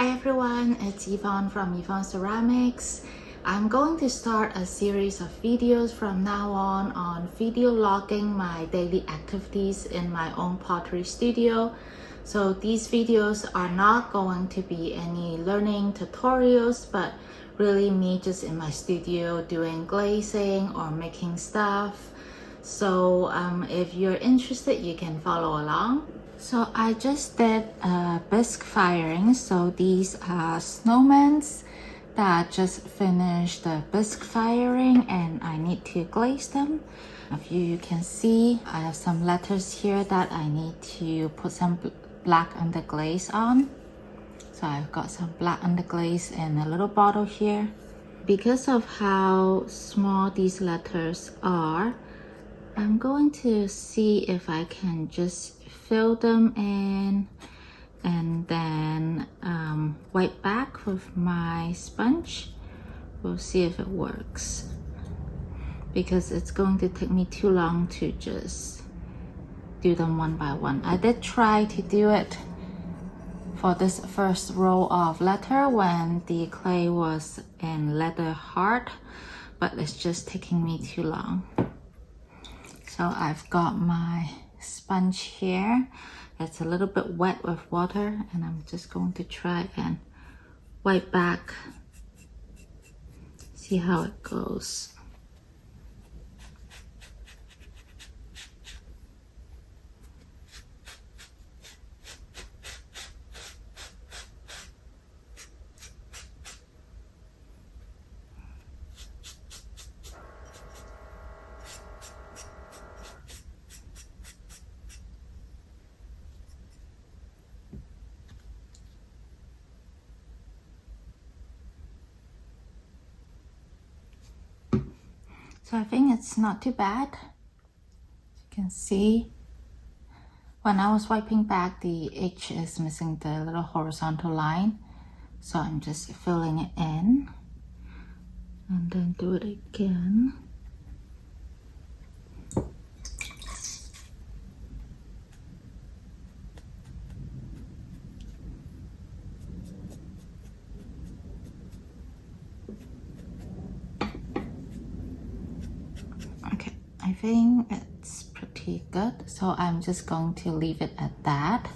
Hi everyone, it's Yvonne from Yvonne Ceramics. I'm going to start a series of videos from now on video logging my daily activities in my own pottery studio. So these videos are not going to be any learning tutorials, but really me just in my studio doing glazing or making stuff. So if you're interested, you can follow along. So I just did bisque firing. So these are snowmen that just finished the bisque firing and I need to glaze them. If you can see, I have some letters here that I need to put some black underglaze on. So I've got some black underglaze in a little bottle here. Because of how small these letters are, I'm going to see if I can just fill them in and then wipe back with my sponge. We'll see if it works, because it's going to take me too long to just do them one by one. I did try to do it for this first row of letter when the clay was in leather hard, but it's just taking me too long. So I've got my sponge here. It's a little bit wet with water and I'm just going to try and wipe back, see how it goes. So I think it's not too bad. As you can see, when I was wiping back, the H is missing the little horizontal line. So I'm just filling it in and then do it again. I think it's pretty good, so I'm just going to leave it at that.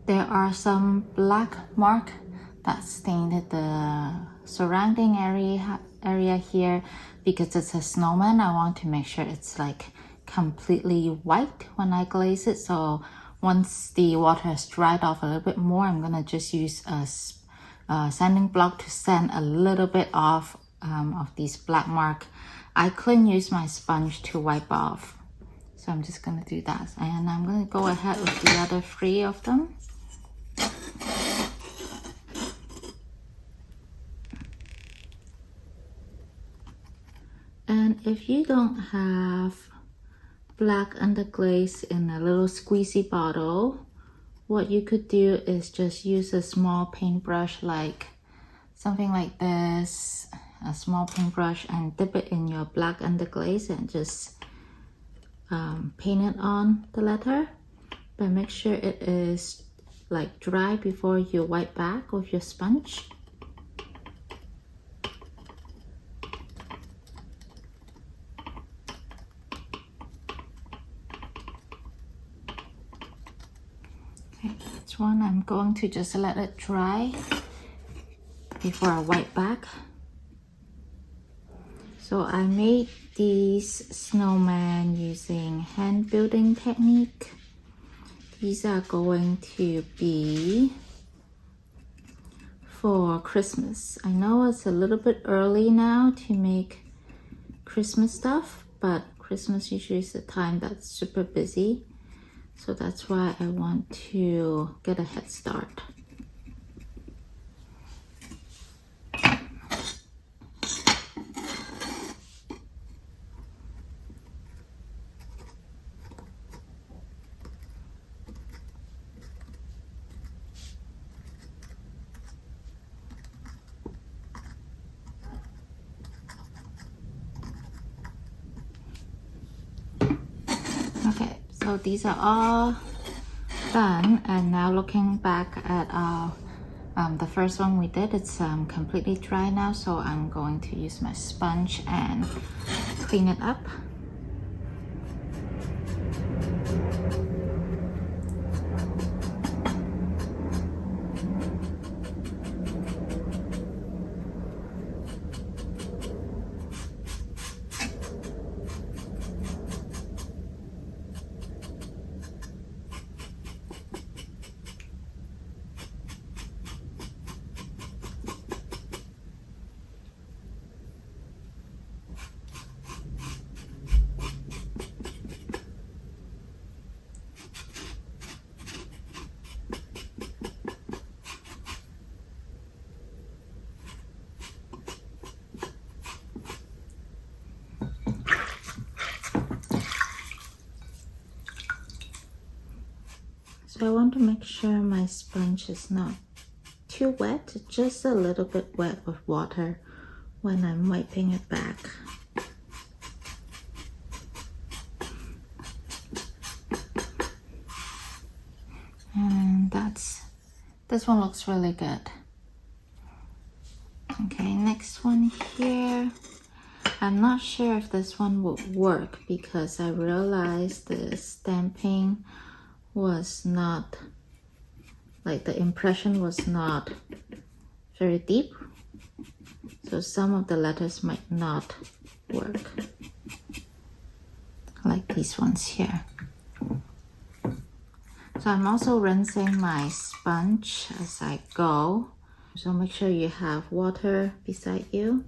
There are some black mark that stained the surrounding area here. Because it's a snowman, I want to make sure it's like completely white when I glaze it. So once the water has dried off a little bit more, I'm gonna just use a sanding block to sand a little bit off of these black mark. I couldn't use my sponge to wipe off, so I'm just gonna do that, and I'm gonna go ahead with the other three of them. And if you don't have black underglaze in a little squeezy bottle, what you could do is just use a small paintbrush, like something like this, a small paintbrush, and dip it in your black underglaze and just paint it on the letter. But make sure it is like dry before you wipe back with your sponge. Okay, this one I'm going to just let it dry before I wipe back. So I made these snowmen using hand building technique. These are going to be for Christmas. I know it's a little bit early now to make Christmas stuff, but Christmas usually is the time that's super busy. So that's why I want to get a head start. Okay, so these are all done, and now looking back at our The first one we did, it's completely dry now, so I'm going to use my sponge and clean it up. So I want to make sure my sponge is not too wet, just a little bit wet with water when I'm wiping it back. And this one looks really good. Okay, next one here. I'm not sure if this one would work because I realized the stamping was not, like the impression was not very deep. So some of the letters might not work. Like these ones here. So I'm also rinsing my sponge as I go. So make sure you have water beside you.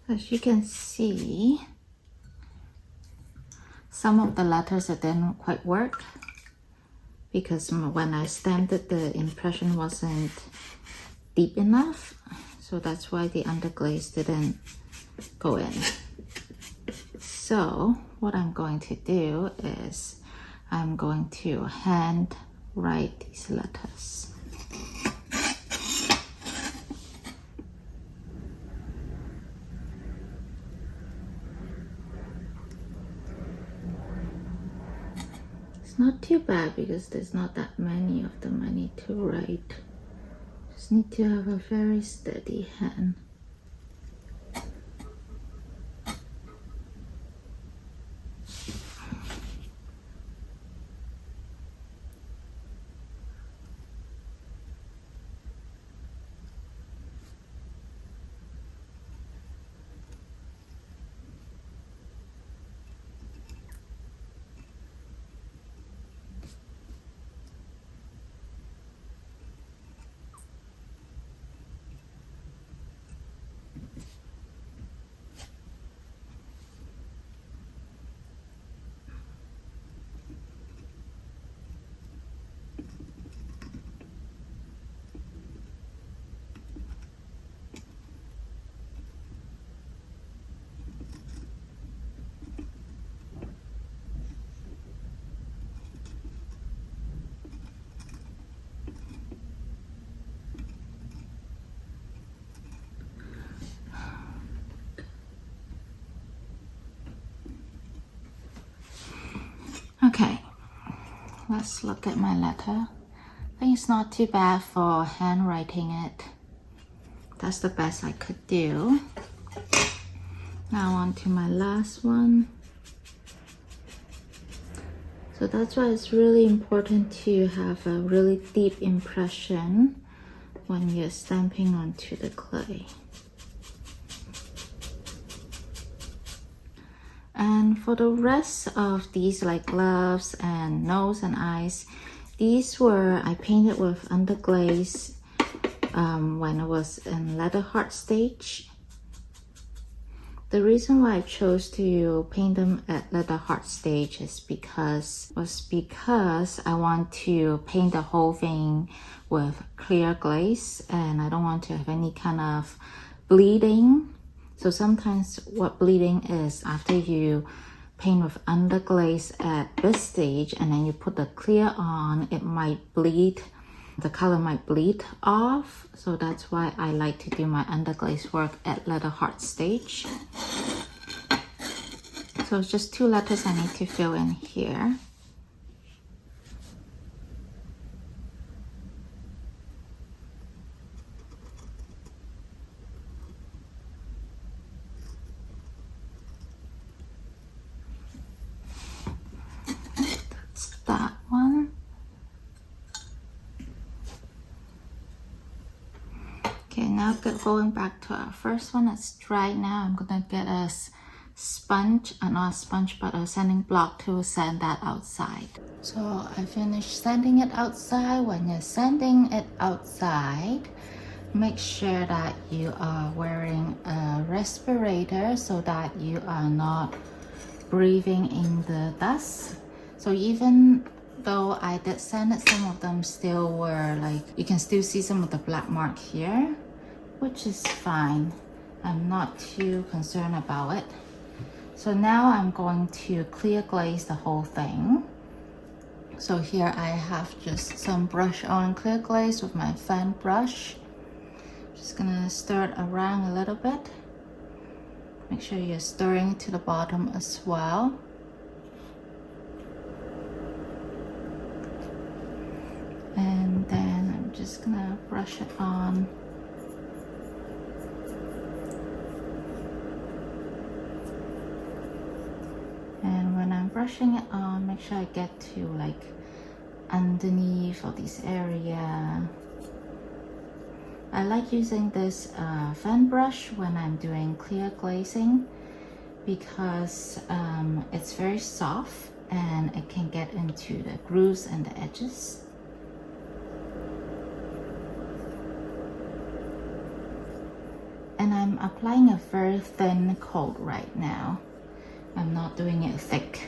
As you can see, some of the letters that didn't quite work because when I stamped it, the impression wasn't deep enough. So that's why the underglaze didn't go in. So what I'm going to do is I'm going to hand write these letters. Not too bad because there's not that many of them I need to write. Just need to have a very steady hand. Okay, let's look at my letter. I think it's not too bad for handwriting it. That's the best I could do. Now on to my last one. So that's why it's really important to have a really deep impression when you're stamping onto the clay. And for the rest of these, like gloves and nose and eyes, these were I painted with underglaze when I was in leather heart stage. The reason why I chose to paint them at leather heart stage is because I want to paint the whole thing with clear glaze, and I don't want to have any kind of bleeding. So sometimes what bleeding is, after you paint with underglaze at this stage and then you put the clear on, it might bleed, the color might bleed off. So that's why I like to do my underglaze work at letter heart stage. So it's just 2 letters I need to fill in here. That one. Okay, now going back to our first one. It's dry now. I'm gonna get a sponge, not a sponge, but a sanding block to sand that outside. So I finished sanding it outside. When you're sanding it outside, make sure that you are wearing a respirator so that you are not breathing in the dust. So even though I did sand it, some of them still were like, you can still see some of the black mark here, which is fine. I'm not too concerned about it. So now I'm going to clear glaze the whole thing. So here I have just some brush on clear glaze with my fan brush. Just gonna stir it around a little bit. Make sure you're stirring it to the bottom as well. And then I'm just gonna brush it on. And when I'm brushing it on, make sure I get to like underneath of this area. I like using this fan brush when I'm doing clear glazing because it's very soft and it can get into the grooves and the edges. And I'm applying a very thin coat right now. I'm not doing it thick.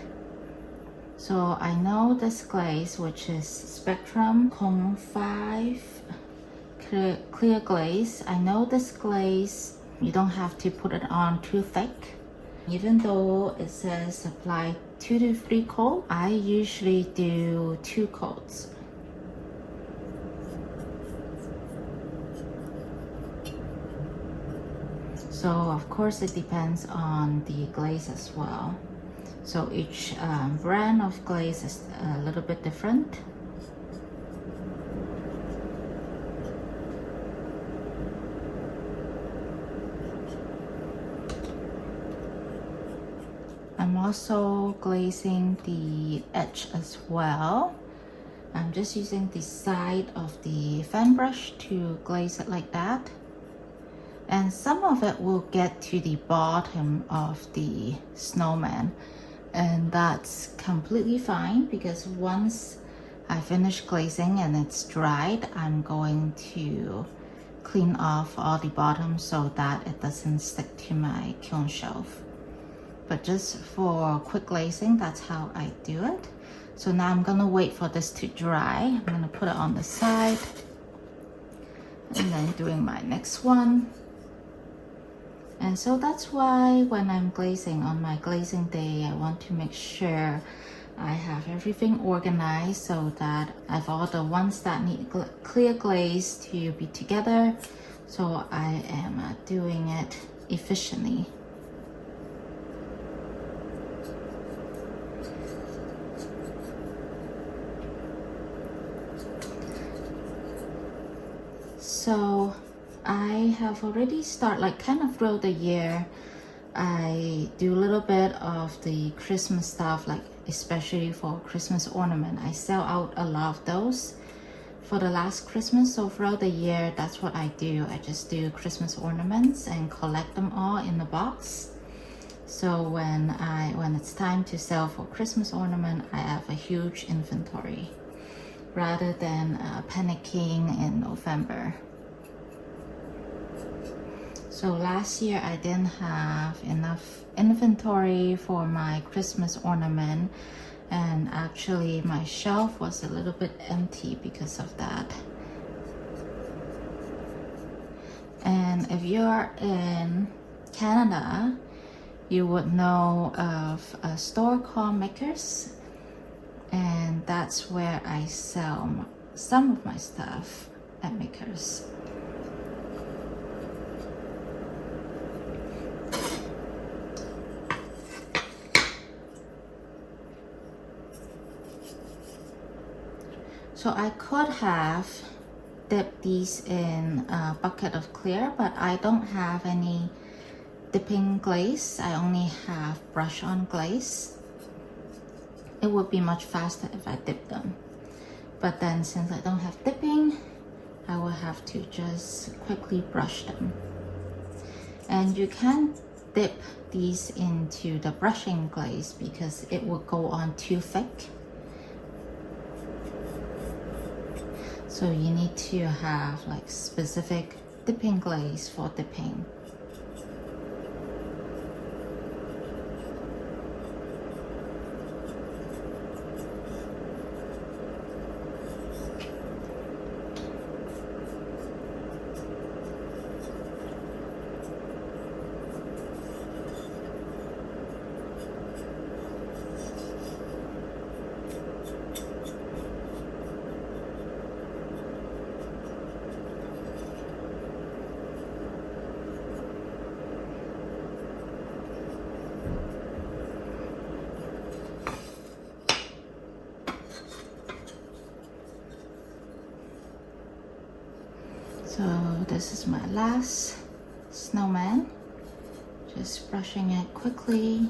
So I know this glaze, which is Spectrum Cone 5 clear glaze. I know this glaze, you don't have to put it on too thick. Even though it says apply 2 to 3 coats, I usually do 2 coats. So of course it depends on the glaze as well. So each brand of glaze is a little bit different. I'm also glazing the edge as well. I'm just using the side of the fan brush to glaze it like that. And some of it will get to the bottom of the snowman, and that's completely fine because once I finish glazing and it's dried, I'm going to clean off all the bottom so that it doesn't stick to my kiln shelf. But just for quick glazing, that's how I do it. So now I'm gonna wait for this to dry. I'm gonna put it on the side and then doing my next one. And so that's why when I'm glazing on my glazing day, I want to make sure I have everything organized so that I have all the ones that need clear glaze to be together. So I am doing it efficiently. So I have already started, like kind of throughout the year, I do a little bit of the Christmas stuff, like especially for Christmas ornament. I sell out a lot of those for the last Christmas. So throughout the year, that's what I do. I just do Christmas ornaments and collect them all in the box. So when it's time to sell for Christmas ornament, I have a huge inventory rather than panicking in November. So last year I didn't have enough inventory for my Christmas ornament, and actually my shelf was a little bit empty because of that. And if you're in Canada, you would know of a store called Makers, and that's where I sell some of my stuff at Makers. So I could have dipped these in a bucket of clear, but I don't have any dipping glaze. I only have brush on glaze. It would be much faster if I dip them. But then since I don't have dipping, I will have to just quickly brush them. And you can dip these into the brushing glaze because it will go on too thick. So you need to have like specific dipping glaze for dipping. So this is my last snowman. Just brushing it quickly.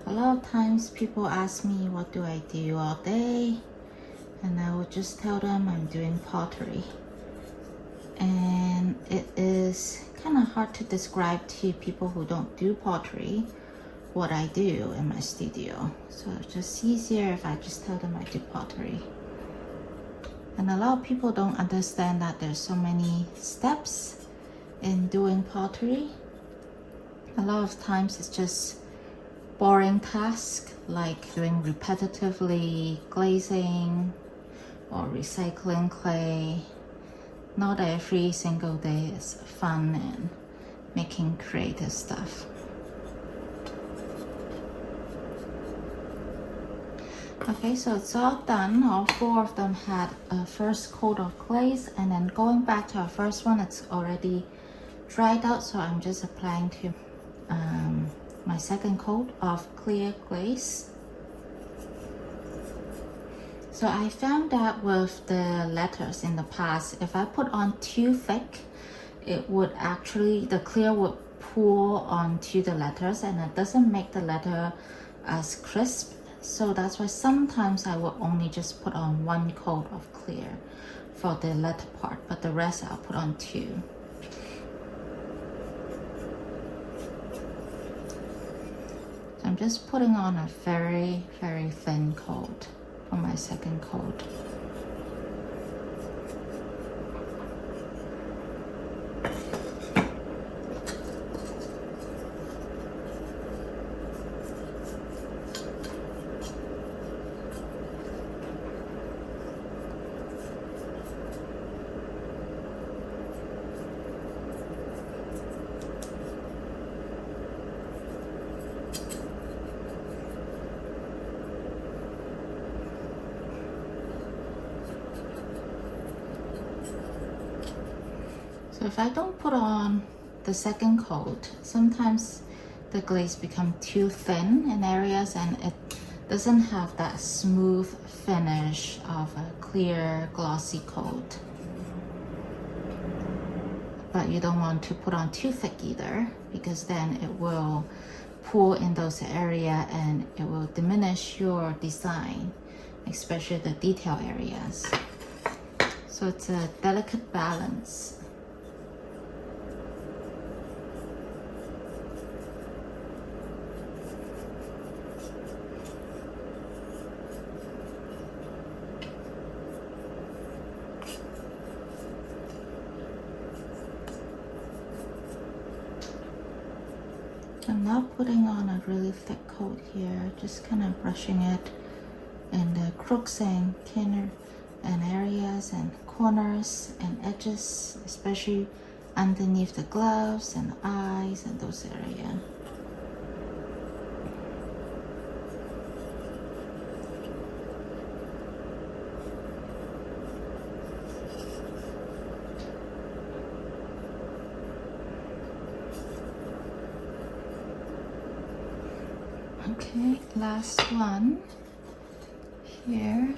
A lot of times people ask me what do I do all day, and I will just tell them I'm doing pottery. And it is kind of hard to describe to people who don't do pottery what I do in my studio. So it's just easier if I just tell them I do pottery. And a lot of people don't understand that there's so many steps in doing pottery. A lot of times it's just boring tasks like doing repetitively glazing or recycling clay. Not every single day is fun and making creative stuff. Okay, so it's all done. All 4 of them had a first coat of glaze, and then going back to our first one, it's already dried out, so I'm just applying to my second coat of clear glaze. So I found that with the letters in the past, if I put on too thick, it would actually, the clear would pour onto the letters and it doesn't make the letter as crisp. So that's why sometimes I will only just put on 1 coat of clear for the letter part, but the rest I'll put on 2. So I'm just putting on a very, very thin coat for my second coat. So if I don't put on the second coat, sometimes the glaze becomes too thin in areas and it doesn't have that smooth finish of a clear glossy coat. But you don't want to put on too thick either, because then it will pull in those areas and it will diminish your design, especially the detail areas. So it's a delicate balance. And not putting on a really thick coat here, just kind of brushing it in the crooks and areas and corners and edges, especially underneath the gloves and the eyes and those areas. Okay, last one here.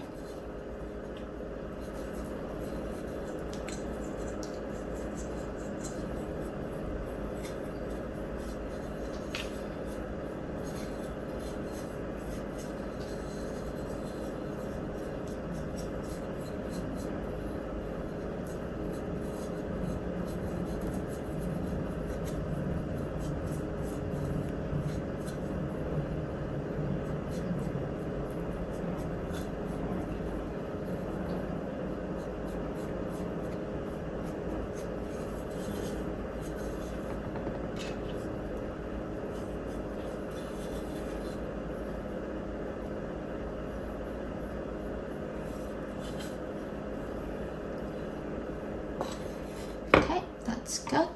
That's good.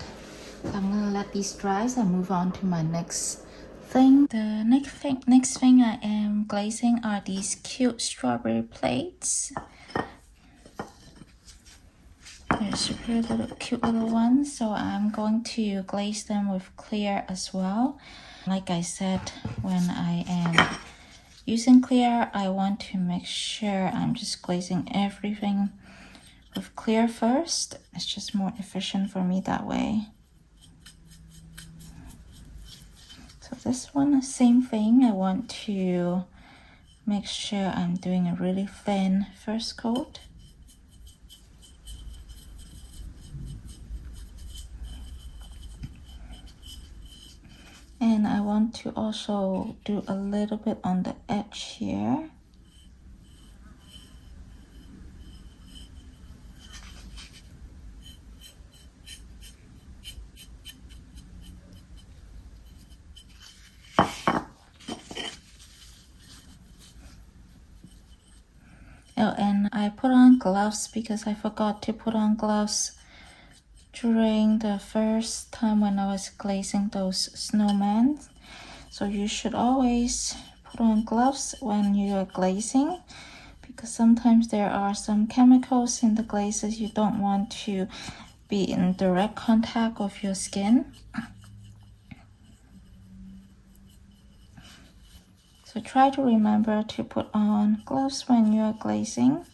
I'm gonna let these dry and move on to my next thing. The next thing I am glazing are these cute strawberry plates. They're super cute little ones, so I'm going to glaze them with clear as well. Like I said, when I am using clear, I want to make sure I'm just glazing everything with clear first. It's just more efficient for me that way. So this one, same thing. I want to make sure I'm doing a really thin first coat. And I want to also do a little bit on the edge here. Oh, and I put on gloves because I forgot to put on gloves during the first time when I was glazing those snowmen. So you should always put on gloves when you are glazing, because sometimes there are some chemicals in the glazes you don't want to be in direct contact with your skin. So try to remember to put on gloves when you're glazing.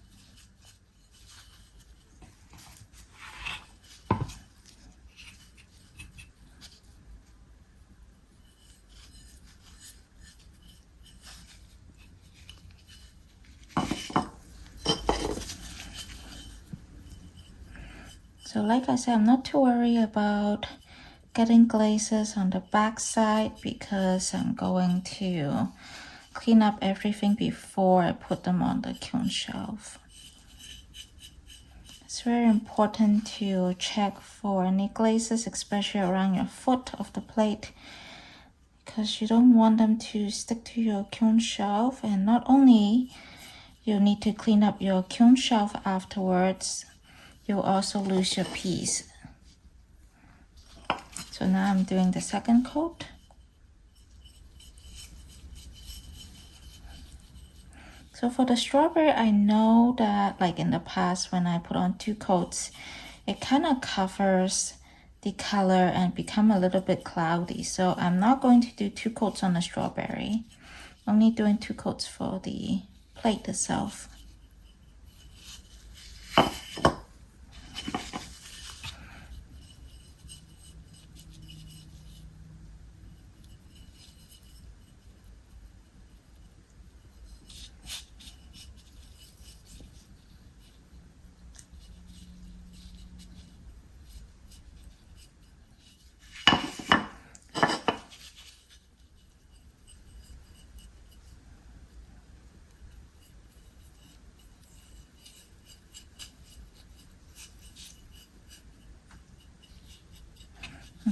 So like I said, I'm not too worried about getting glazes on the back side because I'm going to clean up everything before I put them on the kiln shelf. It's very important to check for any glazes, especially around your foot of the plate, because you don't want them to stick to your kiln shelf. And not only you need to clean up your kiln shelf afterwards, you'll also lose your piece. So now I'm doing the second coat. So for the strawberry, I know that like in the past when I put on 2 coats, it kind of covers the color and become a little bit cloudy. So I'm not going to do 2 coats on the strawberry. Only doing 2 coats for the plate itself.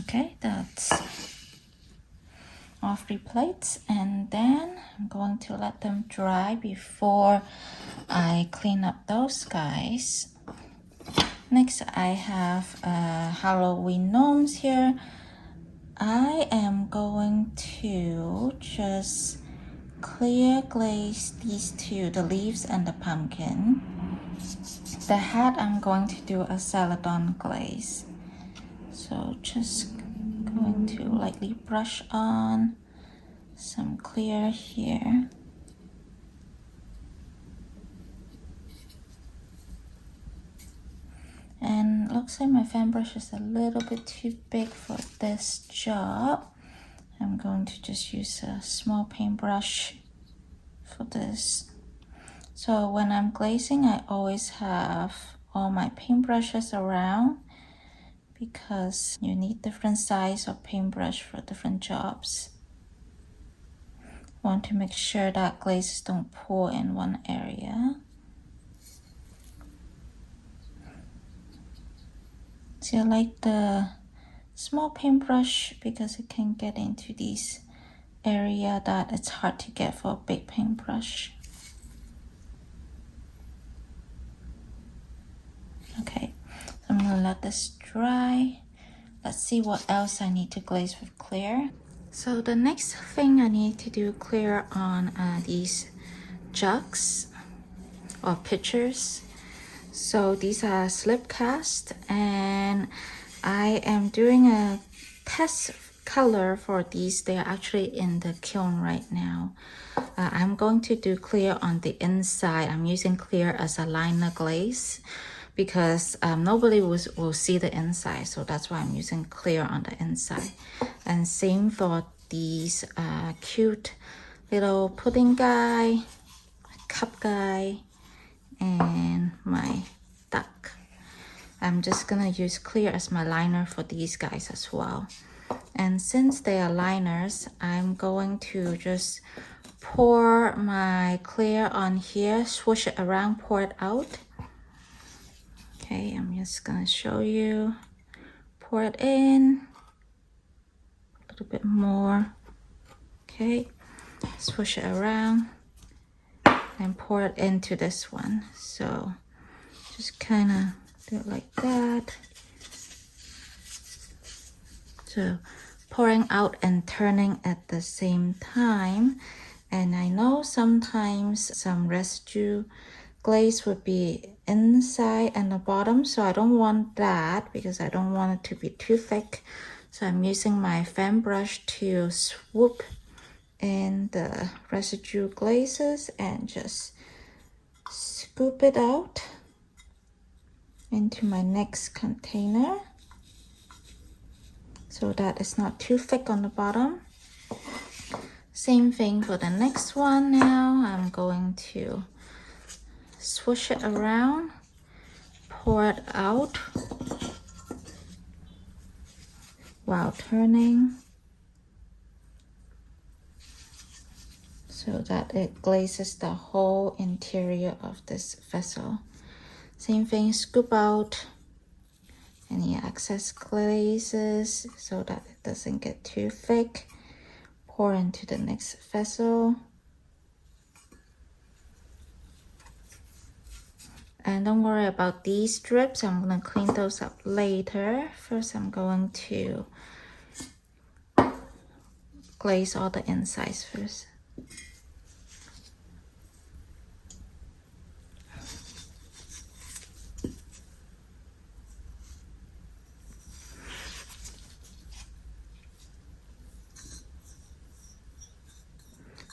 Okay, that's off 3 plates, and then I'm going to let them dry before I clean up those guys. Next, I have Halloween gnomes here. I am going to just clear glaze these two, the leaves and the pumpkin. The hat, I'm going to do a celadon glaze. So just going to lightly brush on some clear here. And looks like my fan brush is a little bit too big for this job. I'm going to just use a small paintbrush for this. So when I'm glazing, I always have all my paintbrushes around because you need different size of paintbrush for different jobs. Want to make sure that glazes don't pour in one area. See, I like the small paintbrush because it can get into these area that it's hard to get for a big paintbrush. Okay, so I'm gonna let this dry. Let's see what else I need to glaze with clear. So the next thing I need to do clear on these jugs or pitchers. So these are slip cast, and I am doing a test color for these. They are actually in the kiln right now. I'm going to do clear on the inside. I'm using clear as a liner glaze because nobody will see the inside, so that's why I'm using clear on the inside. And same for these cute little pudding guy, cup guy, and my duck. I'm just gonna use clear as my liner for these guys as well. And since they are liners, I'm going to just pour my clear on here, swoosh it around, pour it out. Okay, I'm just gonna show you. Pour it in, a little bit more. Okay, swoosh it around and pour it into this one. So just kind of do it like that. So pouring out and turning at the same time. And I know sometimes some residue glaze would be inside and the bottom, so I don't want that because I don't want it to be too thick. So I'm using my fan brush to swoop in the residue glazes and just scoop it out into my next container so that it's not too thick on the bottom. Same thing for the next one. Now I'm going to swoosh it around, pour it out while turning so that it glazes the whole interior of this vessel. Same thing, scoop out any excess glazes so that it doesn't get too thick. Pour into the next vessel. And don't worry about these strips, I'm gonna clean those up later. First, I'm going to glaze all the insides first.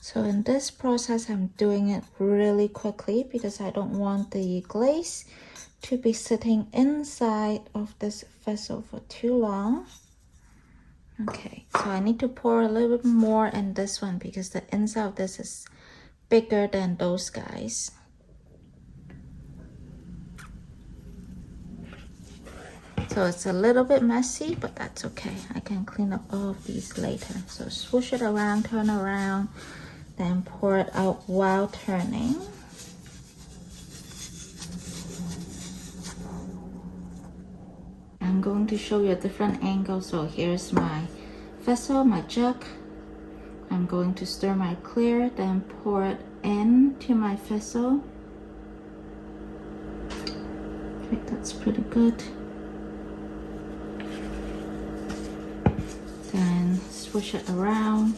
So in this process, I'm doing it really quickly because I don't want the glaze to be sitting inside of this vessel for too long. Okay, so I need to pour a little bit more in this one because the inside of this is bigger than those guys. So it's a little bit messy, but that's okay. I can clean up all of these later. So swoosh it around, turn around, then pour it out while turning. I'm going to show you a different angle. So here's my vessel, my jug, I'm going to stir my clear, then pour it into my vessel. Okay, that's pretty good. Then swish it around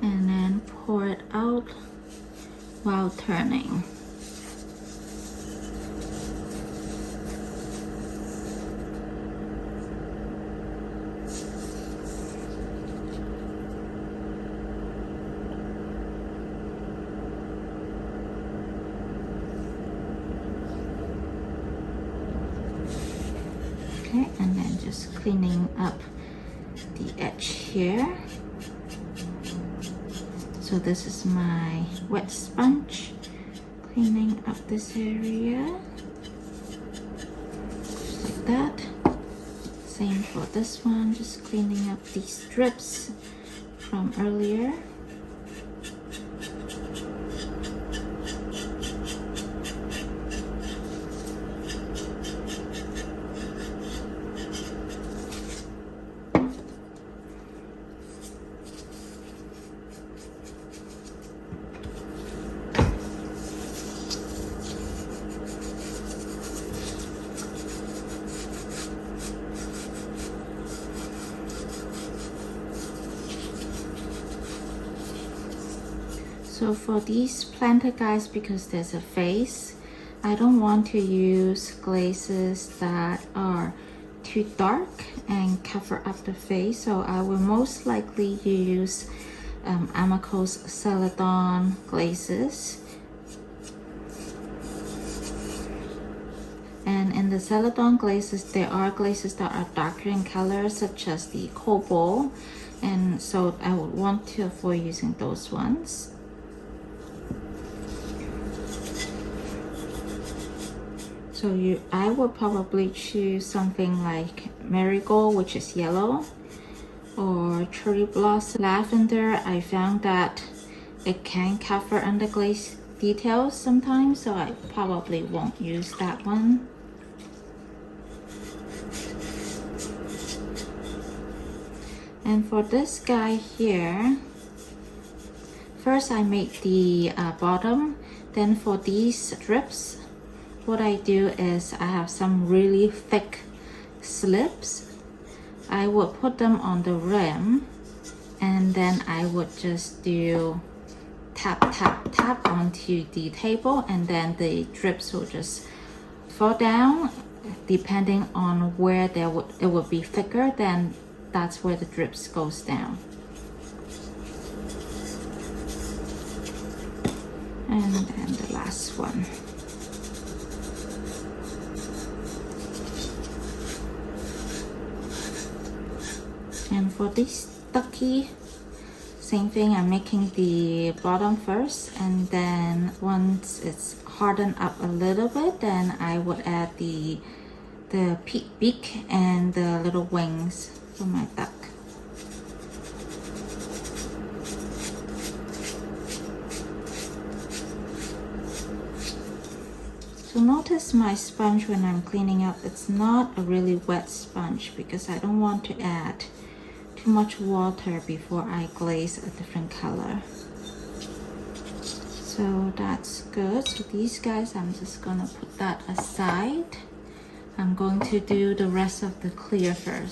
and then pour it out while turning. Okay, and then just cleaning up the edge here. So this is my wet sponge, cleaning up this area, just like that. Same for this one, just cleaning up these strips from earlier. So for these planter guys, because there's a face, I don't want to use glazes that are too dark and cover up the face. So I will most likely use Amaco's Celadon glazes. And in the Celadon glazes, there are glazes that are darker in color, such as the cobalt. And so I would want to avoid using those ones. So I would probably choose something like marigold, which is yellow, or cherry blossom lavender. I found that it can cover underglaze details sometimes, so I probably won't use that one. And for this guy here, first I made the bottom. Then for these strips, what I do is I have some really thick slips. I would put them on the rim, and then I would just do tap, tap, tap onto the table, and then the drips will just fall down. Depending on where it would be thicker, then that's where the drips goes down. And then the last one. And for this ducky, same thing, I'm making the bottom first, and then once it's hardened up a little bit, then I would add the beak and the little wings for my duck. So notice my sponge when I'm cleaning up, it's not a really wet sponge because I don't want to add too much water before I glaze a different color. So that's good. So these guys, I'm just gonna put that aside. I'm going to do the rest of the clear first.